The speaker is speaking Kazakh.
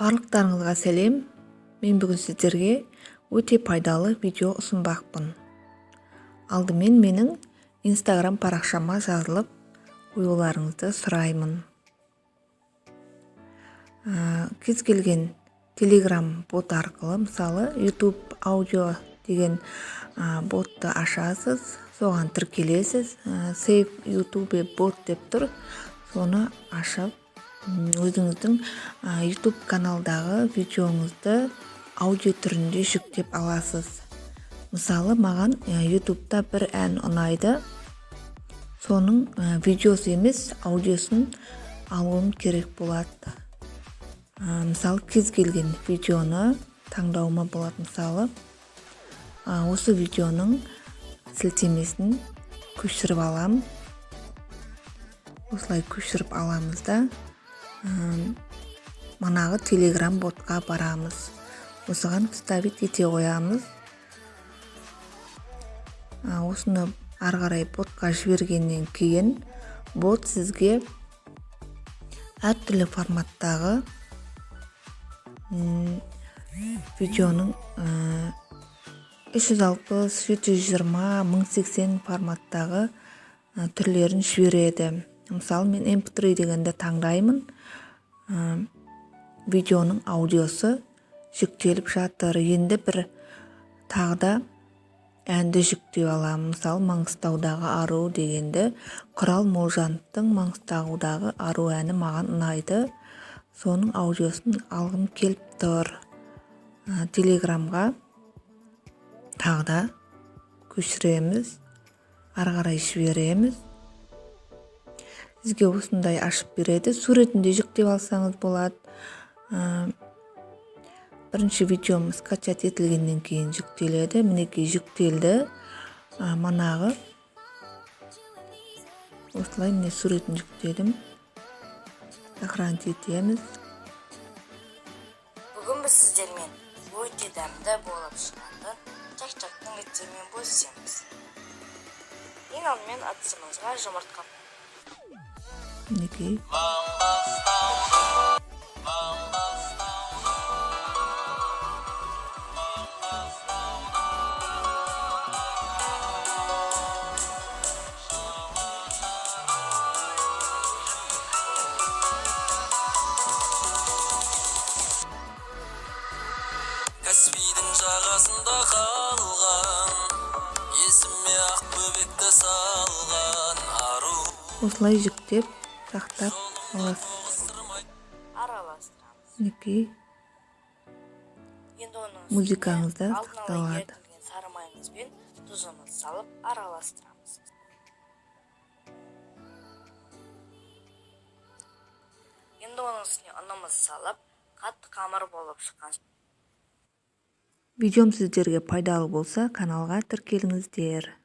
Барлықтарыңызға сәлем. Мен бүгін сіздерге өте пайдалы видео ұсынбақпын. Алдымен менің Instagram парақшама жазылып қоюларыңызды сұраймын. Кез келген Telegram бот арқылы, мысалы YouTube аудио деген ботты ашасыз, соған тіркелесіз. Save YouTube бот деп тұр, соны ашып, өзіңіздің YouTube каналдағы видеоңызды аудио түрінде жүктеп аласыз. Мысалы, маған YouTube'да бір ән ұнайды, соның видеосы емес, аудиосын алуым керек болады. Мысалы, кез келген видеоны таңдауыма болады. Мысалы, осы видеоның сілтемесін көшіріп алам. Осылай көшіріп аламыз да, манағы Telegram ботқа барамыз. Осыған вставить ете қоямыз. Осыны арғарай ботқа жібергеннен кейін, бот сізге әртүрлі форматтағы видеоның 360, 720, 1080 форматтағы түрлерін жібереді. Мысалы, мен MP3 дегенді таңдаймын. Видеоның аудиосы жүктеліп жатыр. Енді бір тағда әнді жүктеп аламын. Мысалы, Маңғыстаудағы ару дегенді, Құрал Молжановтың Маңғыстаудағы ару әні маған ұнайды. Соның аудиосын алғым келіп тұр. Телеграмға тағда көшіреміз, арғарай жібереміз. Сізге осындай ашып береді. Суретінде жүктеп алсаңыз болады. Бірінші видеом скачать етілгеннен кейін жүктеледі. Мінекей жүктелді. Манағы осылай міне суретін жүктедім. Сохранить етеміз. Бүгін біз сіздермен өте дәмді болып шығатын чак-чактың рецептімен бөлісеміз. Ең алдымен ыдысымызға жұмыртқа. Мінекей. Каспийдің жағасында қалған, есіме Ақбөбекті салған ару. Осылай жүктеп, сақтап аласыз. Араластырамыз. Мінекей. Енді оның Музыкаңызда алдын ала сақталады. ертілген сары майымыз бен тұзымыз салып араластырамыз. Енді оның үстіне ұнымыз салып, қатты қамыр болып шыққан. Видеом сіздерге пайдалы болса, каналға тіркеліңіздер.